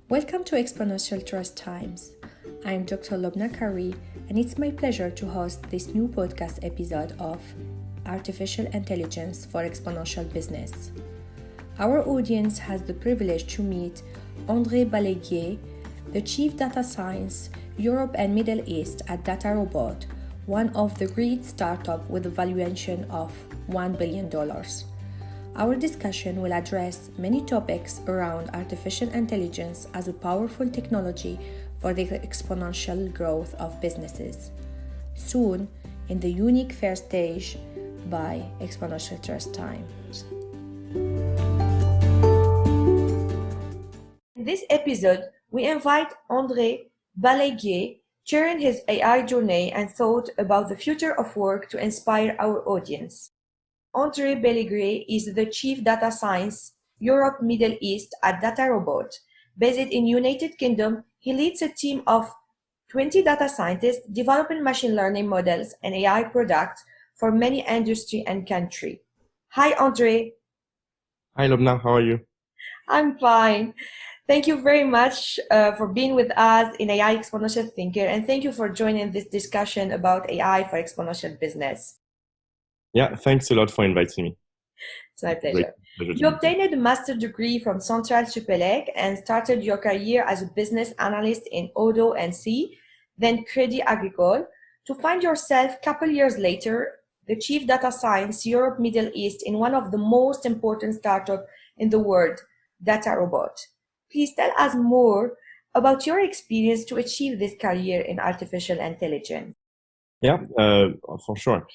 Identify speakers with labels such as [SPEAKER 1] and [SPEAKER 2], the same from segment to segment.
[SPEAKER 1] Welcome to Exponential Trust Times. I'm Dr. Lobna Karoui, and it's my pleasure to host this new podcast episode of Artificial Intelligence for Exponential Business. Our audience has the privilege to meet André Balleyguier, the Chief Data Science Europe and Middle East at DataRobot, one of the great startups with a valuation of $1 billion. Our discussion will address many topics around artificial intelligence as a powerful technology for the exponential growth of businesses. Soon, in the unique first stage by Exponential Trust Times. In this episode, we invite André Balleyguier, sharing his AI journey and thought about the future of work to inspire our audience. André Balleyguier is the Chief Data Science Europe Middle East at DataRobot. Based in United Kingdom, he leads a team of 20 data scientists developing machine learning models and AI products for many industry and country. Hi, André.
[SPEAKER 2] Hi, Lobna. How are you?
[SPEAKER 1] I'm fine. Thank you very much for being with us in AI Exponential Thinker, and thank you for joining this discussion about AI for exponential business.
[SPEAKER 2] Yeah, thanks a lot for inviting me.
[SPEAKER 1] It's my pleasure. You obtained a master's degree from Centrale Supélec and started your career as a business analyst in Odo and C, then Crédit Agricole, to find yourself a couple years later the Chief Data Science Europe Middle East in one of the most important startups in the world, DataRobot. Please tell us more about your experience to achieve this career in artificial intelligence.
[SPEAKER 2] Yeah, for sure.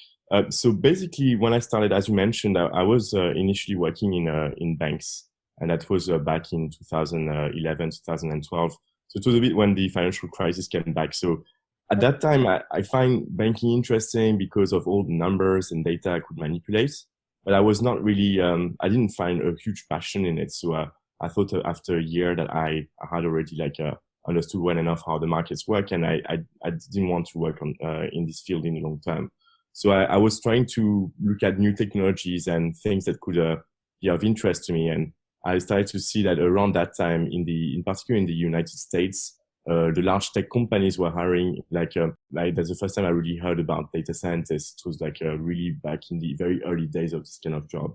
[SPEAKER 2] So basically, when I started, as you mentioned, I was initially working in banks, and that was back in 2011, 2012. So it was a bit when the financial crisis came back. So at that time, I find banking interesting because of all the numbers and data I could manipulate. But I was not really, I didn't find a huge passion in it. So I thought after a year that I had already understood well enough how the markets work, and I didn't want to work on in this field in the long term. So I was trying to look at new technologies and things that could be of interest to me. And I started to see that around that time, in particular in the United States, the large tech companies were hiring like that's the first time I really heard about data scientists. It was really back in the very early days of this kind of job.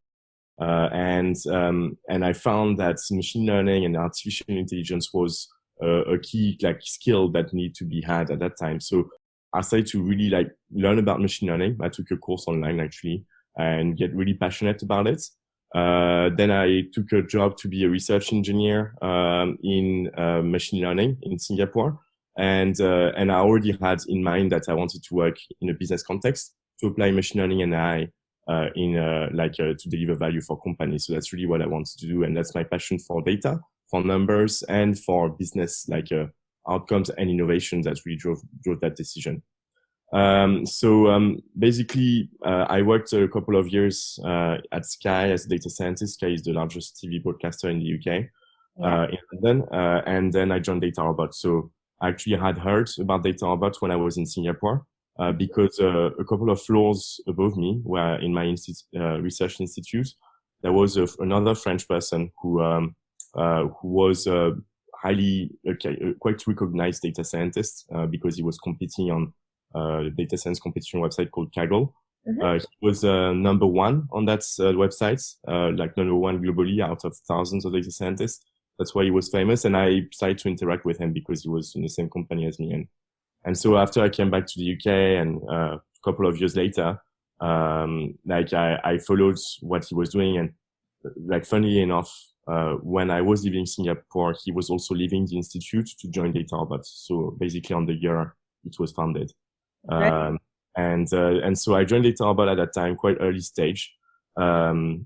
[SPEAKER 2] And I found that machine learning and artificial intelligence was a key skill that needed to be had at that time. So I started to really learn about machine learning. I took a course online actually and get really passionate about it. Then I took a job to be a research engineer in machine learning in Singapore. And I already had in mind that I wanted to work in a business context to apply machine learning and AI to deliver value for companies. So that's really what I wanted to do. And that's my passion for data, for numbers, and for business outcomes and innovation that really drove that decision. Basically, I worked a couple of years at Sky as a data scientist. Sky is the largest TV broadcaster in the UK, in London. And then I joined DataRobot. So I actually had heard about DataRobot when I was in Singapore, because a couple of floors above me, where in my research institute, there was another French person who was quite recognized data scientist because he was competing on the data science competition website called Kaggle. Mm-hmm. He was number one on that website, number one globally out of thousands of data scientists. That's why he was famous, and I started to interact with him because he was in the same company as me. And so after I came back to the UK, and a couple of years later, I followed what he was doing, and funnily enough, when I was leaving Singapore, he was also leaving the institute to join DataRobot. So basically on the year it was founded. Right. And so I joined DataRobot at that time, quite early stage. So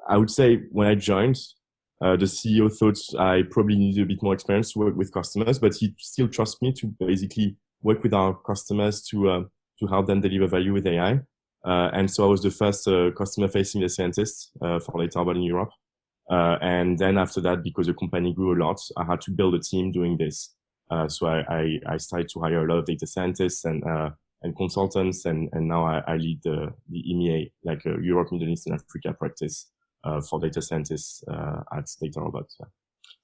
[SPEAKER 2] I would say when I joined, the CEO thought I probably needed a bit more experience to work with customers, but he still trusts me to basically work with our customers to help them deliver value with AI. And so I was the first customer-facing data scientist for DataRobot in Europe. And then after that, because the company grew a lot, I had to build a team doing this. So I started to hire a lot of data scientists and consultants, and now I lead the EMEA, Europe, Middle East, and Africa practice for data scientists at DataRobot.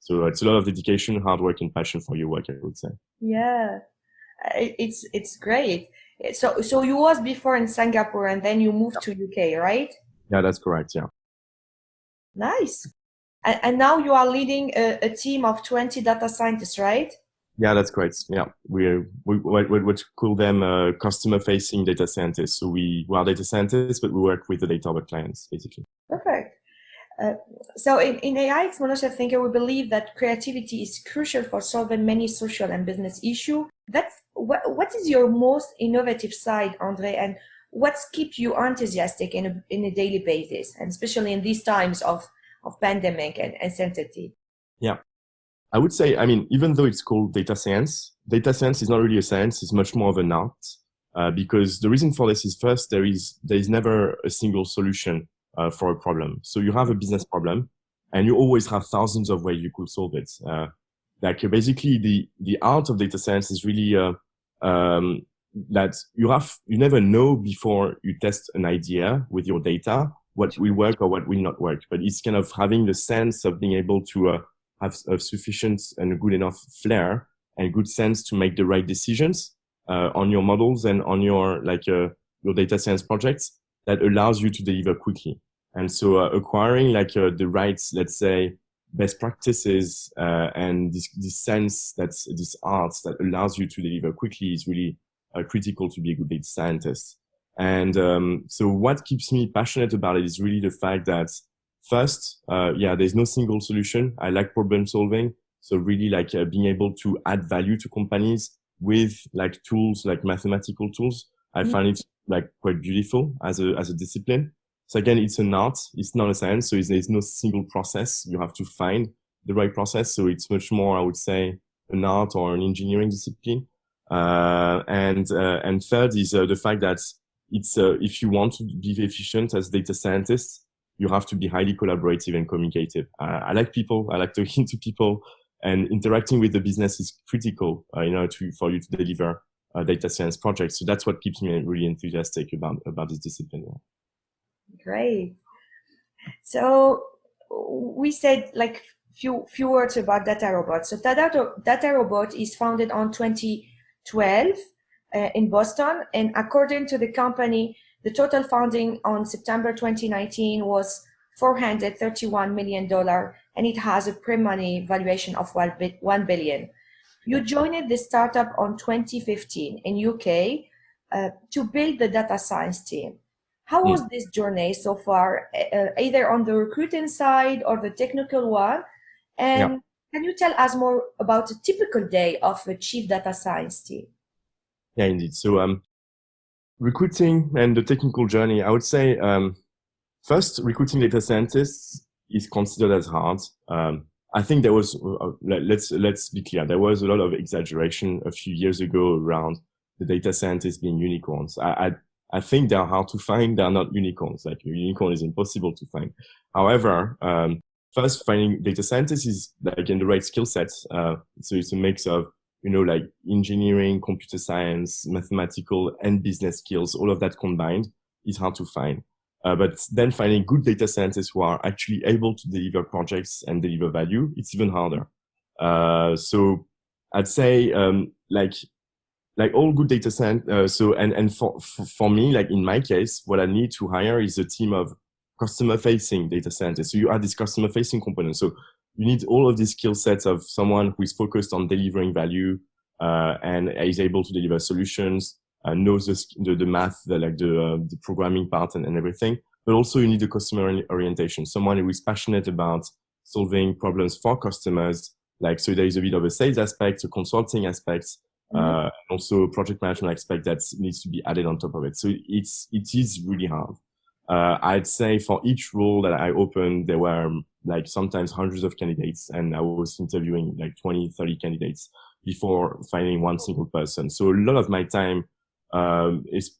[SPEAKER 2] So it's a lot of dedication, hard work, and passion for your work, I would say.
[SPEAKER 1] Yeah, it's great. So you was before in Singapore and then you moved to UK, right?
[SPEAKER 2] Yeah, that's correct. Yeah.
[SPEAKER 1] Nice. And now you are leading a team of 20 data scientists, right?
[SPEAKER 2] Yeah, that's correct. Yeah, we what call them customer-facing data scientists. So we are data scientists, but we work with the DataRobot clients, basically.
[SPEAKER 1] Perfect. Uh, so in AI Exponential Thinker, we believe that creativity is crucial for solving many social and business issues. That's what is your most innovative side, Andre, and what's keep you enthusiastic in a daily basis, and especially in these times of pandemic and uncertainty?
[SPEAKER 2] Yeah, I would say, I mean, even though it's called data science is not really a science; it's much more of an art. Because the reason for this is first, there is never a single solution for a problem. So you have a business problem, and you always have thousands of ways you could solve it. Basically, the art of data science is really that you never know before you test an idea with your data what will work or what will not work. But it's kind of having the sense of being able to have a sufficient and good enough flair and good sense to make the right decisions on your models and on your data science projects that allows you to deliver quickly. And so acquiring the right, let's say, best practices and this sense, that's this art that allows you to deliver quickly is really critical to be a good data scientist. And so what keeps me passionate about it is really the fact that first, there's no single solution. I like problem solving. So really being able to add value to companies with tools, like mathematical tools. I find it quite beautiful as a discipline. So again, it's an art. It's not a science. So there's no single process. You have to find the right process. So it's much more, I would say, an art or an engineering discipline. And third is the fact that it's if you want to be efficient as data scientists, you have to be highly collaborative and communicative. I like people. I like talking to people, and interacting with the business is critical, for you to deliver data science projects. So that's what keeps me really enthusiastic about this discipline.
[SPEAKER 1] Great. So we said few words about DataRobot. So DataRobot is founded on 2012 in Boston, and according to the company, the total funding on September 2019 was $431 million, and it has a pre-money valuation of $1 billion. You joined the startup on 2015 in UK to build the data science team. How was this journey so far, either on the recruiting side or the technical one? And can you tell us more about a typical day of a chief data science team?
[SPEAKER 2] Yeah, indeed. So recruiting and the technical journey, I would say first, recruiting data scientists is considered as hard. I think there was, let's be clear, there was a lot of exaggeration a few years ago around the data scientists being unicorns. I think they're hard to find. They're not unicorns. Like a unicorn is impossible to find. However, first, finding data scientists is in the right skill sets. So it's a mix of, engineering, computer science, mathematical, and business skills. All of that combined is hard to find. But then finding good data scientists who are actually able to deliver projects and deliver value, it's even harder. So I'd say, all good data science. And for me, in my case, what I need to hire is a team of customer-facing data scientists. So you add this customer-facing component. So you need all of these skill sets of someone who is focused on delivering value and is able to deliver solutions, knows the math, the programming part and everything. But also you need a customer orientation, someone who is passionate about solving problems for customers. So there is a bit of a sales aspect, a consulting aspect, also a project management aspect that needs to be added on top of it. So it is really hard. I'd say for each role that I opened, there were sometimes hundreds of candidates, and I was interviewing 20, 30 candidates before finding one single person. So a lot of my time is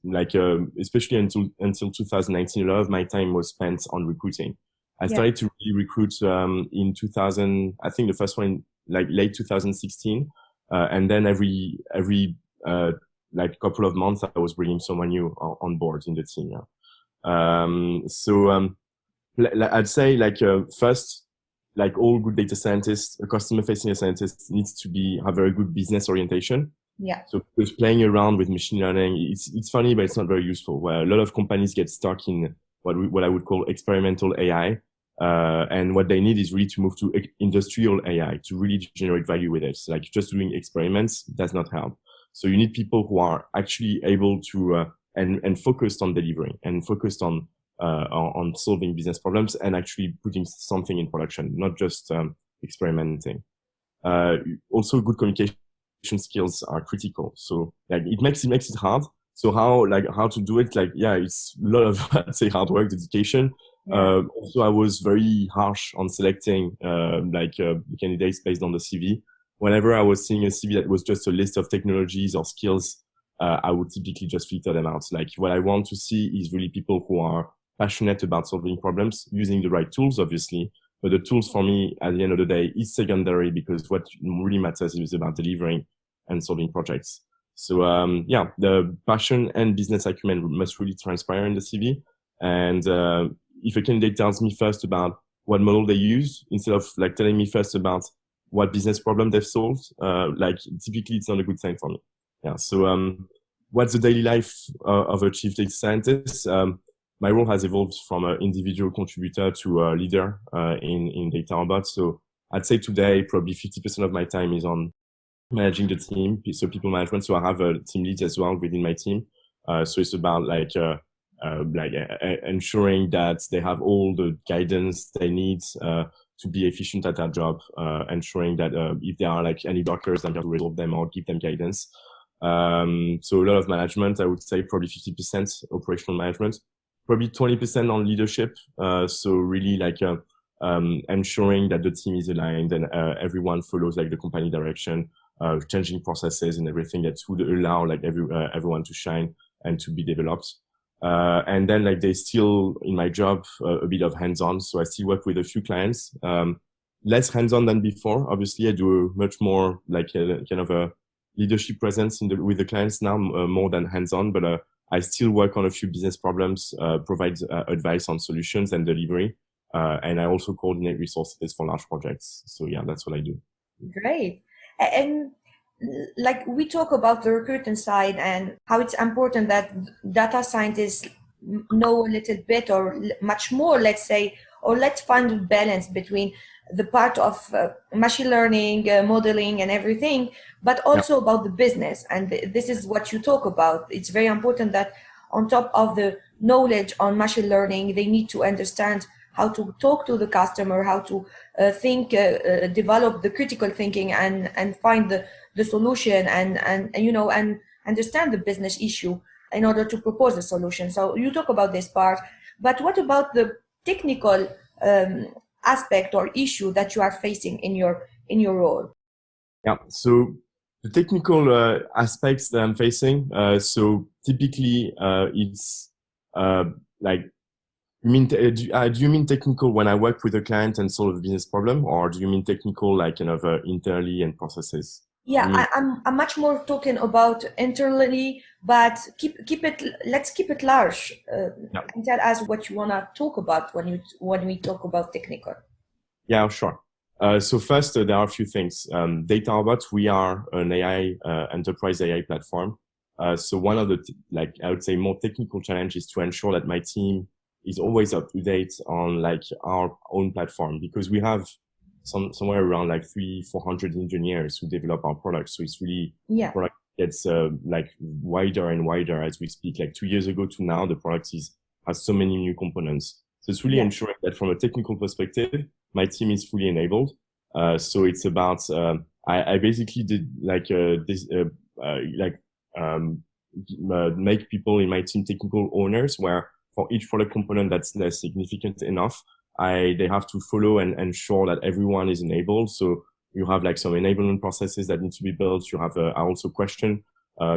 [SPEAKER 2] especially until 2019, a lot of my time was spent on recruiting. I started to really recruit in 2000. I think the first one late 2016, and then every couple of months I was bringing someone new on board in the team. I'd say first, like all good data scientists, a customer-facing scientist needs to have very good business orientation.
[SPEAKER 1] Yeah.
[SPEAKER 2] So because playing around with machine learning, it's funny, but it's not very useful. Where a lot of companies get stuck in what I would call experimental AI, and what they need is really to move to industrial AI to really generate value with it. So like just doing experiments does not help. So you need people who are actually able to and focused on delivering and focused on solving business problems and actually putting something in production, not just experimenting. Also, good communication skills are critical. So like it makes it hard. So how to do it? Like, yeah, it's a lot of, I'd say, hard work, dedication.
[SPEAKER 1] Yeah.
[SPEAKER 2] Also, I was very harsh on selecting candidates based on the CV. Whenever I was seeing a CV that was just a list of technologies or skills, I would typically just filter them out. Like what I want to see is really people who are passionate about solving problems, using the right tools, obviously. But the tools for me, at the end of the day, is secondary because what really matters is about delivering and solving projects. So the passion and business acumen must really transpire in the CV. And if a candidate tells me first about what model they use, instead of like telling me first about what business problem they've solved, like typically it's not a good sign for me. Yeah. So what's the daily life of a chief data scientist? My role has evolved from an individual contributor to a leader in DataRobot. So I'd say today probably 50% of my time is on managing the team, so people management. So I have a team lead as well within my team. So it's about ensuring that they have all the guidance they need to be efficient at their job, ensuring that if there are like any blockers, I'm going to resolve them or give them guidance. So a lot of management, I would say probably 50% operational management, probably 20% on leadership. So really like ensuring that the team is aligned and everyone follows like the company direction, changing processes and everything that would allow like everyone to shine and to be developed. And then like there's still in my job a bit of hands-on. So I still work with a few clients, less hands-on than before. Obviously I do much more like kind of a leadership presence with the clients now, more than hands-on, but I still work on a few business problems, provide advice on solutions and delivery. And I also coordinate resources for large projects. So yeah, that's what I do.
[SPEAKER 1] Great. And like we talk about the recruiting side and how it's important that data scientists know a little bit or much more, let's say, or let's find a balance between the part of machine learning, modeling and everything, but also about the business. And this is what you talk about. It's very important that on top of the knowledge on machine learning, they need to understand how to talk to the customer, how to think, develop the critical thinking and find the solution and understand the business issue in order to propose a solution. So you talk about this part, but what about the technical aspect or issue that you are facing in your role?
[SPEAKER 2] Yeah, so the technical aspects that I'm facing, so typically it's like, do you mean technical when I work with a client and solve a business problem, or do you mean technical like kind of internally and processes?
[SPEAKER 1] Yeah, I'm much more talking about internally, but let's keep it large. And tell us what you wanna talk about when we talk about technical.
[SPEAKER 2] Yeah, sure. So first, there are a few things. DataRobot, we are an AI enterprise AI platform. So one of the I would say more technical challenge is to ensure that my team is always up to date on like our own platform, because we have somewhere around like 300-400 engineers who develop our products. So it's really the product gets like wider and wider as we speak. Like 2 years ago to now, the product has so many new components. So it's really ensuring that from a technical perspective, my team is fully enabled. So it's about I basically did like make people in my team technical owners, where for each product component that's less significant enough, they have to follow and ensure that everyone is enabled. So you have like some enablement processes that need to be built. You have I also question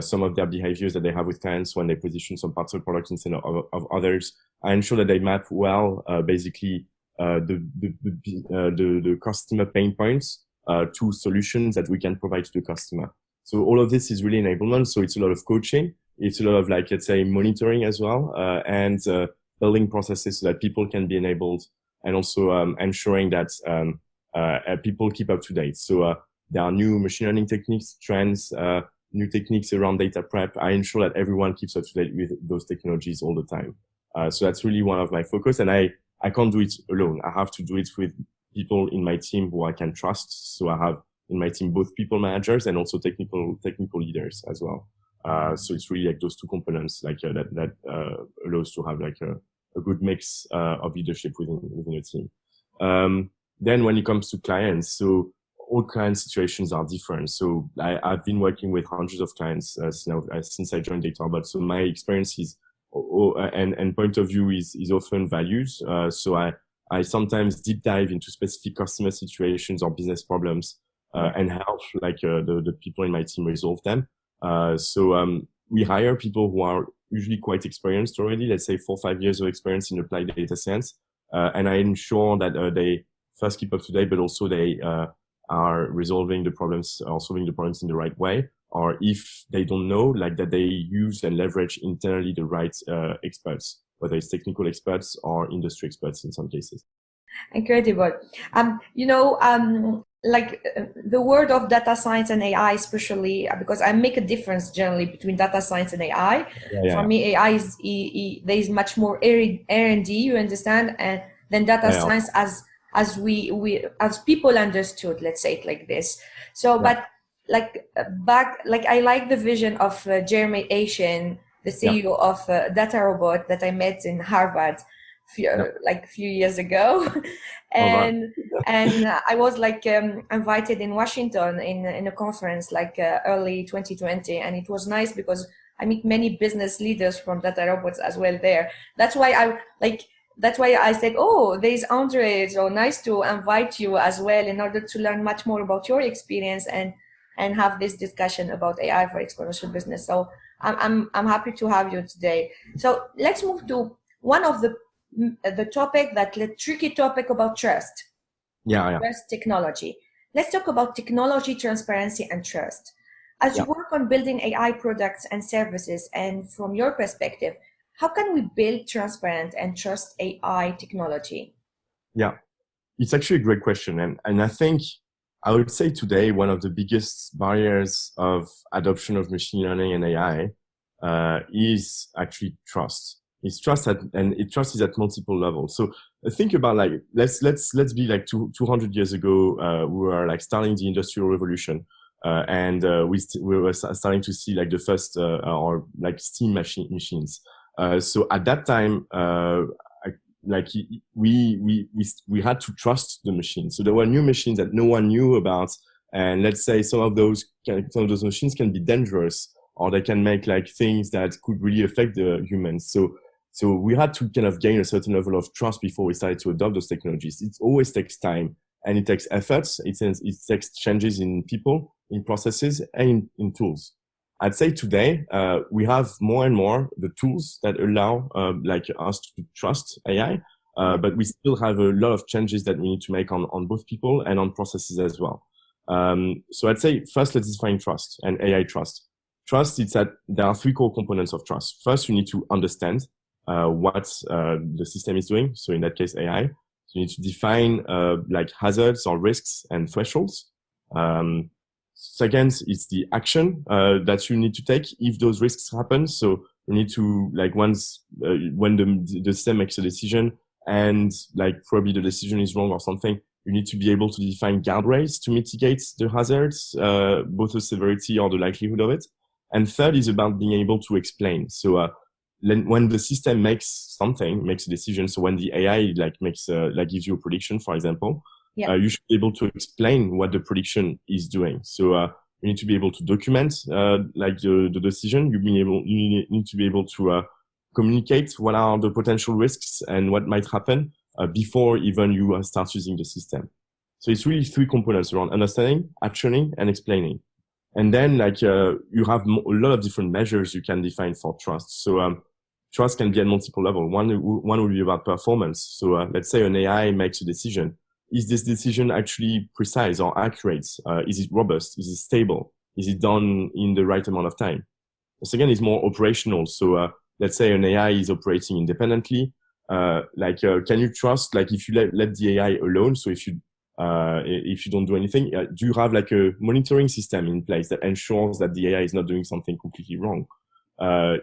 [SPEAKER 2] some of their behaviors that they have with clients when they position some parts of the product instead of others. I ensure that they map well, basically the customer pain points to solutions that we can provide to the customer. So all of this is really enablement. So it's a lot of coaching. It's a lot of like, let's say, monitoring as well, and building processes so that people can be enabled, and also ensuring that people keep up to date. So there are new machine learning techniques, trends, new techniques around data prep. I ensure that everyone keeps up to date with those technologies all the time. So that's really one of my focus, and I can't do it alone. I have to do it with people in my team who I can trust. So I have in my team both people managers and also technical leaders as well. So it's really like those two components that allows to have like a good mix of leadership within a team. Then when it comes to clients, so all client situations are different. So I've been working with hundreds of clients since I joined DataRobot. So my experience is and point of view is often values. So I sometimes deep dive into specific customer situations or business problems and help the people in my team resolve them. So we hire people who are usually quite experienced already, let's say 4 or 5 years of experience in applied data science. And I ensure that they first keep up to date, but also they are resolving the problems or solving the problems in the right way. Or if they don't know, like that they use and leverage internally the right experts, whether it's technical experts or industry experts in some cases.
[SPEAKER 1] Incredible. The word of data science and AI, especially because I make a difference generally between data science and AI. For me, AI is there is much more R&D, you understand, and then data science as we as people understood. Let's say it like this. So, but I like the vision of Jeremy Asian, the CEO of DataRobot that I met in Harvard a few years ago. And I was invited in Washington in a conference early 2020, and it was nice because I meet many business leaders from DataRobots as well there. That's why I said, oh, there's Andre, so nice to invite you as well in order to learn much more about your experience and have this discussion about AI for exponential business. So I'm happy to have you today. So let's move to one of the topic, the tricky topic about trust. Trust technology. Let's talk about technology, transparency, and trust. As you work on building AI products and services, and from your perspective, how can we build transparent and trust AI technology?
[SPEAKER 2] Yeah, it's actually a great question. And I think I would say today, one of the biggest barriers of adoption of machine learning and AI is actually trust. It's trust trust is at multiple levels. So think about let's be 200 years ago, we were starting the Industrial Revolution, and we were starting to see the first steam machines. So at that time, we had to trust the machine. So there were new machines that no one knew about, and let's say some of those machines can be dangerous, or they can make things that could really affect the humans. So we had to kind of gain a certain level of trust before we started to adopt those technologies. It always takes time and it takes efforts. It takes changes in people, in processes, and in tools. I'd say today we have more and more the tools that allow us to trust AI, but we still have a lot of changes that we need to make on both people and on processes as well. So I'd say first let's define trust and AI trust. Trust is that there are 3 core components of trust. First, you need to understand what the system is doing. So in that case, AI. So you need to define hazards or risks and thresholds. Second, it's the action that you need to take if those risks happen. So you need to once when the system makes a decision and probably the decision is wrong or something, you need to be able to define guardrails to mitigate the hazards, both the severity or the likelihood of it. And third is about being able to explain. So when the system makes a decision, so when the AI gives you a prediction, for example, you should be able to explain what the prediction is doing. So you need to be able to document the decision. You need to be able to communicate what are the potential risks and what might happen before even you start using the system. So it's really 3 components around understanding, actioning, and explaining. And then you have a lot of different measures you can define for trust. So trust can be at multiple levels. One will be about performance. So let's say an AI makes a decision. Is this decision actually precise or accurate? Is it robust? Is it stable? Is it done in the right amount of time? The second is more operational. So let's say an AI is operating independently. Can you trust if you let the AI alone? So if you if you don't do anything? Do you have like a monitoring system in place that ensures that the AI is not doing something completely wrong?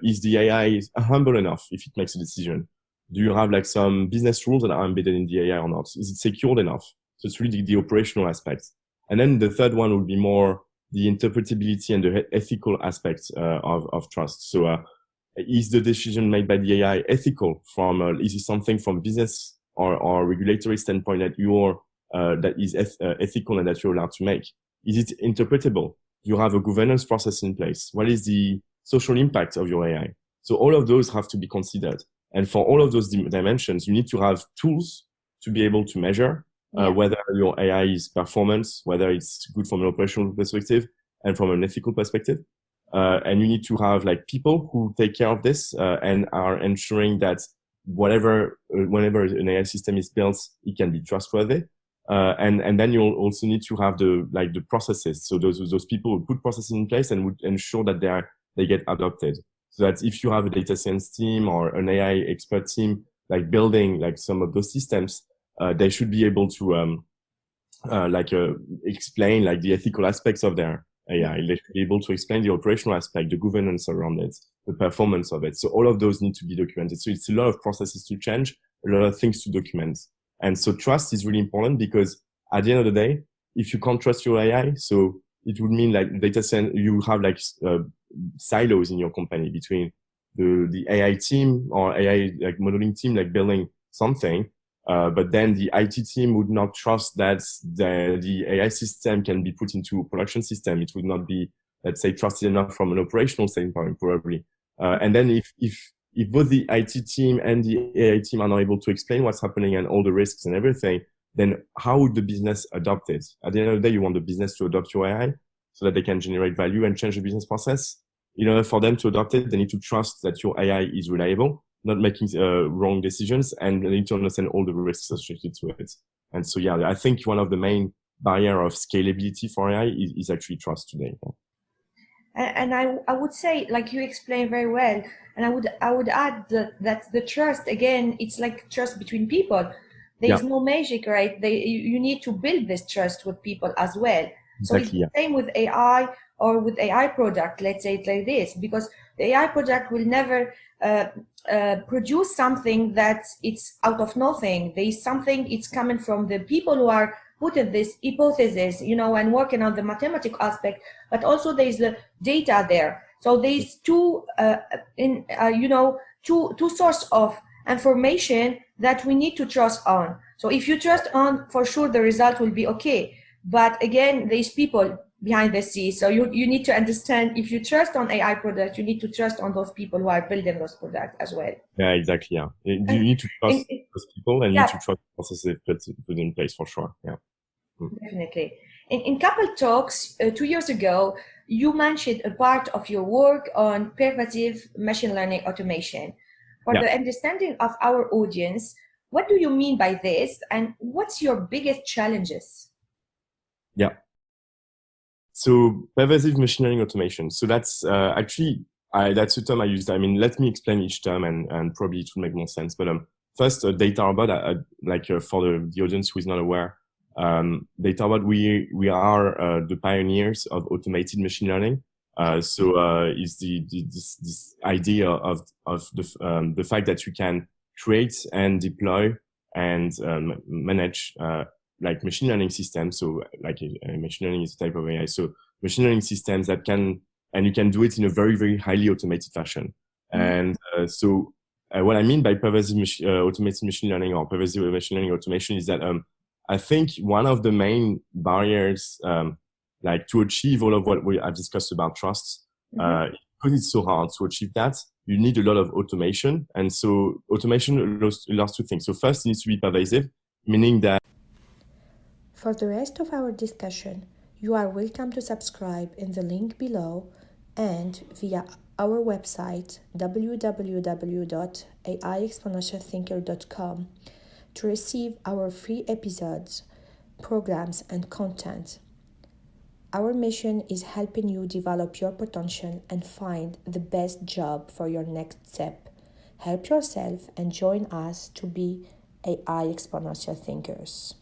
[SPEAKER 2] Is the AI humble enough if it makes a decision? Do you have like some business rules that are embedded in the AI or not? Is it secured enough? So it's really the operational aspect. And then the third one would be more the interpretability and the ethical aspects of trust. So is the decision made by the AI ethical? Is it something from business or regulatory standpoint that that is ethical and that you're allowed to make? Is it interpretable? Do you have a governance process in place? What is the social impact of your AI? So all of those have to be considered. And for all of those dimensions, you need to have tools to be able to measure whether your AI is performance, whether it's good from an operational perspective and from an ethical perspective. And you need to have like people who take care of this and are ensuring that whenever an AI system is built, it can be trustworthy. And then you'll also need to have the processes. So those people who put processes in place and would ensure that they get adopted. So that if you have a data science team or an AI expert team, like building like some of those systems, they should be able to explain like the ethical aspects of their AI. They should be able to explain the operational aspect, the governance around it, the performance of it. So all of those need to be documented. So it's a lot of processes to change, a lot of things to document. And so trust is really important because at the end of the day, if you can't trust your AI, so it would mean like data science, you have like silos in your company between the AI team or AI like modeling team, like building something. But then the IT team would not trust that the AI system can be put into a production system. It would not be, let's say, trusted enough from an operational standpoint, probably. And then if both the IT team and the AI team are not able to explain what's happening and all the risks and everything, then how would the business adopt it? At the end of the day, you want the business to adopt your AI so that they can generate value and change the business process. In order for them to adopt it, they need to trust that your AI is reliable, not making wrong decisions, and they need to understand all the risks associated to it. And so, yeah, I think one of the main barrier of scalability for AI is actually trust today.
[SPEAKER 1] And I would say, like you explained very well, and I would add that the trust, again, it's like trust between people. There's no magic, right? You need to build this trust with people as well. So exactly, it's the same with AI or with AI product, let's say it like this, because the AI product will never produce something that it's out of nothing. There is something, it's coming from the people who are put in this hypothesis, and working on the mathematical aspect, but also there's the data there. So there's two source of information that we need to trust on. So if you trust on, for sure the result will be okay. But again, there's people behind the scenes. So you need to understand, if you trust on AI products, you need to trust on those people who are building those products as well.
[SPEAKER 2] Yeah, exactly. Yeah. You need to trust those people and you need to trust the processes put in place for sure. Yeah.
[SPEAKER 1] Definitely. In couple talks 2 years ago, you mentioned a part of your work on pervasive machine learning automation. For the understanding of our audience, what do you mean by this, and what's your biggest challenges?
[SPEAKER 2] Yeah. So pervasive machine learning automation. So that's actually, that's a term I used. I mean, let me explain each term and probably it will make more sense. But first, DataRobot, for the audience who is not aware, DataRobot, we are the pioneers of automated machine learning. Is this idea of the fact that you can create and deploy and manage like machine learning systems. So like machine learning is a type of AI. So machine learning systems that and you can do it in a very, very highly automated fashion. Mm-hmm. And what I mean by pervasive automated machine learning or pervasive machine learning automation is that I think one of the main barriers like to achieve all of what we have discussed about trust, because it's so hard to achieve that, you need a lot of automation. And so automation allows two things. So first, it needs to be pervasive, meaning that
[SPEAKER 1] for the rest of our discussion, you are welcome to subscribe in the link below and via our website www.aiexponentialthinker.com to receive our free episodes, programs, and content. Our mission is helping you develop your potential and find the best job for your next step. Help yourself and join us to be AI exponential thinkers.